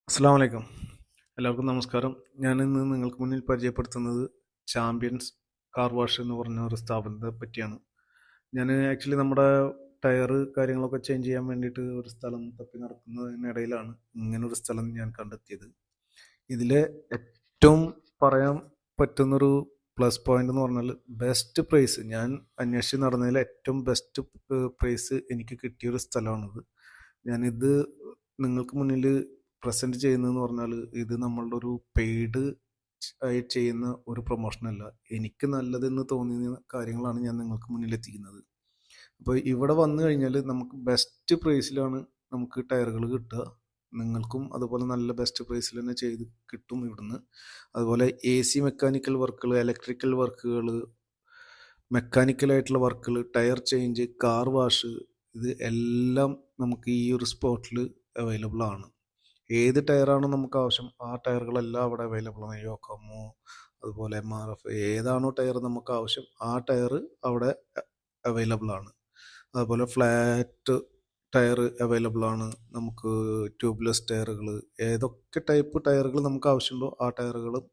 അസ്സാം വലൈക്കും. എല്ലാവർക്കും നമസ്കാരം. ഞാനിന്ന് നിങ്ങൾക്ക് മുന്നിൽ പരിചയപ്പെടുത്തുന്നത് ചാമ്പ്യൻസ് കാർ വാഷ് എന്ന് പറഞ്ഞ ഒരു സ്ഥാപനത്തെ പറ്റിയാണ്. ഞാൻ ആക്ച്വലി നമ്മുടെ ടയറ് കാര്യങ്ങളൊക്കെ ചേഞ്ച് ചെയ്യാൻ വേണ്ടിയിട്ട് ഒരു സ്ഥലം തപ്പി നടക്കുന്നതിനിടയിലാണ് ഇങ്ങനൊരു സ്ഥലം ഞാൻ കണ്ടെത്തിയത്. ഇതിലെ ഏറ്റവും പറയാൻ പറ്റുന്നൊരു പ്ലസ് പോയിന്റ് എന്ന് പറഞ്ഞാൽ ബെസ്റ്റ് പ്രൈസ്, ഞാൻ അന്വേഷിച്ച് നടന്നതിൽ ഏറ്റവും ബെസ്റ്റ് പ്രൈസ് എനിക്ക് കിട്ടിയൊരു സ്ഥലമാണിത്. ഞാനിത് നിങ്ങൾക്ക് മുന്നിൽ പ്രസൻറ്റ് ചെയ്യുന്നതെന്ന് പറഞ്ഞാൽ ഇത് നമ്മളുടെ ഒരു പെയ്ഡ് ആയി ചെയ്യുന്ന ഒരു പ്രൊമോഷനല്ല. എനിക്ക് നല്ലതെന്ന് തോന്നിയ കാര്യങ്ങളാണ് ഞാൻ നിങ്ങൾക്ക് മുന്നിൽ എത്തിക്കുന്നത്. അപ്പോൾ ഇവിടെ വന്നു കഴിഞ്ഞാൽ നമുക്ക് ബെസ്റ്റ് പ്രൈസിലാണ് നമുക്ക് ടയറുകൾ കിട്ടുക. നിങ്ങൾക്കും അതുപോലെ നല്ല ബെസ്റ്റ് പ്രൈസിൽ തന്നെ ചെയ്ത് കിട്ടും ഇവിടുന്ന്. അതുപോലെ എ സി മെക്കാനിക്കൽ വർക്കുകൾ, ഇലക്ട്രിക്കൽ വർക്കുകൾ, മെക്കാനിക്കലായിട്ടുള്ള വർക്കുകൾ, ടയർ ചേഞ്ച്, കാർ വാഷ്, ഇത് എല്ലാം നമുക്ക് ഈ ഒരു സ്പോട്ടിൽ അവൈലബിൾ ആണ്. ഏത് ടയറാണോ നമുക്ക് ആവശ്യം ആ ടയറുകളെല്ലാം അവിടെ അവൈലബിൾ ആണ്. യോക്കോമോ, അതുപോലെ MRF, ഏതാണോ ടയർ നമുക്ക് ആവശ്യം ആ ടയർ അവിടെ അവൈലബിൾ ആണ്. അതുപോലെ ഫ്ലാറ്റ് ടയർ അവൈലബിൾ ആണ്. നമുക്ക് ട്യൂബ്ലെസ് ടയറുകൾ, ഏതൊക്കെ ടൈപ്പ് ടയറുകൾ നമുക്ക് ആവശ്യമുണ്ടോ ആ ടയറുകളും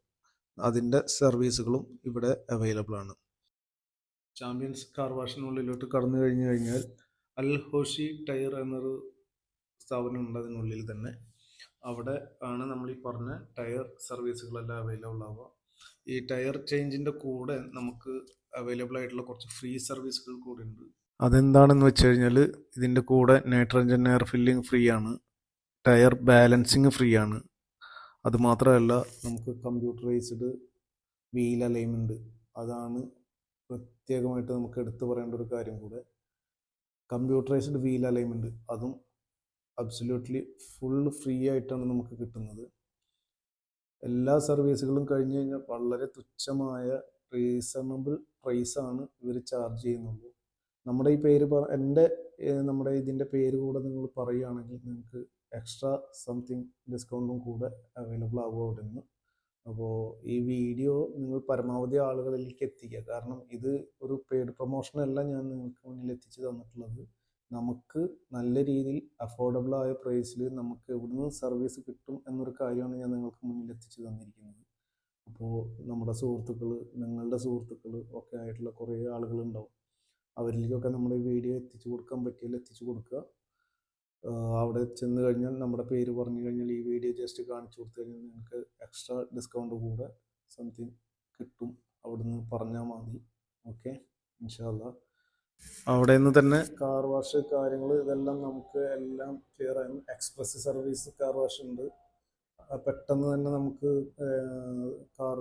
അതിൻ്റെ സർവീസുകളും ഇവിടെ അവൈലബിൾ ആണ്. ചാമ്പ്യൻസ് കാർ വാഷിനുള്ളിലോട്ട് കടന്നു കഴിഞ്ഞു കഴിഞ്ഞാൽ അൽ ഹോഷി ടയർ എന്നൊരു സ്ഥാപനം ഉണ്ട് അതിനുള്ളിൽ തന്നെ. അവിടെ ആണ് നമ്മൾ ഈ പറഞ്ഞ ടയർ സർവീസുകളെല്ലാം അവൈലബിൾ ആവുക. ഈ ടയർ ചേഞ്ചിൻ്റെ കൂടെ നമുക്ക് അവൈലബിൾ ആയിട്ടുള്ള കുറച്ച് ഫ്രീ സർവീസുകൾ കൂടി ഉണ്ട്. അതെന്താണെന്ന് വെച്ച് കഴിഞ്ഞാൽ ഇതിൻ്റെ കൂടെ നൈട്രജൻ എയർ ഫില്ലിംഗ് ഫ്രീ ആണ്, ടയർ ബാലൻസിങ് ഫ്രീ ആണ്. അതുമാത്രമല്ല, നമുക്ക് കമ്പ്യൂട്ടറൈസ്ഡ് വീൽ അലൈൻമെൻറ്റ്, അതാണ് പ്രത്യേകമായിട്ട് നമുക്ക് എടുത്തു പറയേണ്ട ഒരു കാര്യം കൂടെ. കമ്പ്യൂട്ടറൈസ്ഡ് വീൽ അലൈൻമെൻറ്റ് അതും അബ്സല്യൂട്ട്ലി ഫുൾ ഫ്രീ ആയിട്ടാണ് നമുക്ക് കിട്ടുന്നത്. എല്ലാ സർവീസുകളും കഴിഞ്ഞ് കഴിഞ്ഞാൽ വളരെ തുച്ഛമായ റീസണബിൾ പ്രൈസാണ് ഇവർ ചാർജ് ചെയ്യുന്നുള്ളൂ. നമ്മുടെ ഈ പേര് നമ്മുടെ ഇതിൻ്റെ പേര് കൂടെ നിങ്ങൾ പറയുകയാണെങ്കിൽ നിങ്ങൾക്ക് എക്സ്ട്രാ സംതിങ് ഡിസ്കൗണ്ടും കൂടെ അവൈലബിൾ ആകും അവിടെ നിന്ന്. അപ്പോൾ ഈ വീഡിയോ നിങ്ങൾ പരമാവധി ആളുകളിലേക്ക് എത്തിക്കുക. കാരണം ഇത് ഒരു പെയ്ഡ് പ്രൊമോഷനല്ല ഞാൻ നിങ്ങൾക്ക് മുന്നിൽ എത്തിച്ചു തന്നിട്ടുള്ളത്. നമുക്ക് നല്ല രീതിയിൽ അഫോർഡബിളായ പ്രൈസിൽ നമുക്ക് എവിടുന്ന് സർവീസ് കിട്ടും എന്നൊരു കാര്യമാണ് ഞാൻ നിങ്ങൾക്ക് മുന്നിൽ എത്തിച്ചു തന്നിരിക്കുന്നത്. അപ്പോൾ നമ്മുടെ സുഹൃത്തുക്കൾ, നിങ്ങളുടെ സുഹൃത്തുക്കൾ ഒക്കെ ആയിട്ടുള്ള കുറേ ആളുകളുണ്ടാവും. അവരിലേക്കൊക്കെ നമ്മുടെ ഈ വീഡിയോ എത്തിച്ചു കൊടുക്കാൻ പറ്റിയാൽ എത്തിച്ചു കൊടുക്കുക. അവിടെ ചെന്ന് കഴിഞ്ഞാൽ നമ്മുടെ പേര് പറഞ്ഞു കഴിഞ്ഞാൽ ഈ വീഡിയോ ജസ്റ്റ് കാണിച്ചു കൊടുത്തു കഴിഞ്ഞാൽ നിങ്ങൾക്ക് എക്സ്ട്രാ ഡിസ്കൗണ്ട് കൂടെ സംതിങ് കിട്ടും. അവിടുന്ന് പറഞ്ഞാൽ മതി. ഓക്കെ, ഇൻഷാ അല്ലാ. അവിടെ നിന്ന് തന്നെ കാർ വാഷ് കാര്യങ്ങൾ ഇതെല്ലാം നമുക്ക് എല്ലാം ക്ലിയർ ആയി. എക്സ്പ്രസ് സർവീസ് കാർ വാഷ് ഉണ്ട്. പെട്ടെന്ന് തന്നെ നമുക്ക് കാർ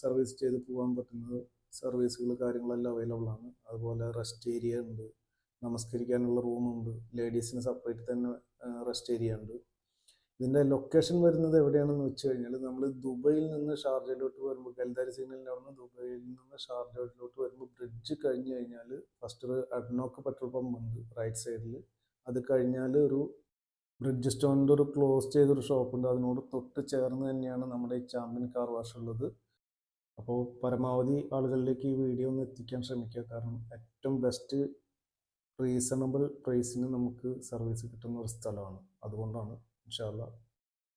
സർവീസ് ചെയ്ത് പോകാൻ പറ്റുന്ന സർവീസുകൾ കാര്യങ്ങളെല്ലാം അവൈലബിൾ ആണ്. അതുപോലെ റെസ്റ്റ് ഏരിയ ഉണ്ട്, നമസ്കരിക്കാനുള്ള റൂമുണ്ട്, ലേഡീസിന് സെപ്പറേറ്റ് തന്നെ റെസ്റ്റ് ഏരിയ ഉണ്ട്. ഇതിൻ്റെ ലൊക്കേഷൻ വരുന്നത് എവിടെയാണെന്ന് വെച്ച് കഴിഞ്ഞാൽ നമ്മൾ ദുബൈയിൽ നിന്ന് ഷാർജയിലോട്ട് വരുമ്പോൾ, ഗൽദാരി സിഗ്നലിൻ്റെ അവിടെ നിന്ന് ദുബൈയിൽ നിന്ന് ഷാർജയിലോട്ട് വരുമ്പോൾ ബ്രിഡ്ജ് കഴിഞ്ഞ് കഴിഞ്ഞാൽ ഫസ്റ്റ് ഒരു അഡ്നോക്ക് പെട്രോൾ പമ്പ് ഉണ്ട് റൈറ്റ് സൈഡിൽ. അത് കഴിഞ്ഞാൽ ഒരു ബ്രിഡ്ജ് സ്റ്റോണിൻ്റെ ഒരു ക്ലോസ് ചെയ്തൊരു ഷോപ്പുണ്ട്. അതിനോട് തൊട്ട് ചേർന്ന് തന്നെയാണ് നമ്മുടെ ഈ ചാമ്പ്യൻ കാർ വാഷ് ഉള്ളത്. അപ്പോൾ പരമാവധി ആളുകളിലേക്ക് ഈ വീഡിയോ ഒന്ന് എത്തിക്കാൻ ശ്രമിക്കുക. കാരണം ഏറ്റവും ബെസ്റ്റ് റീസണബിൾ പ്രൈസിന് നമുക്ക് സർവീസ് കിട്ടുന്ന ഒരു സ്ഥലമാണ്. അതുകൊണ്ടാണ്. ഇൻഷാ അല്ലാ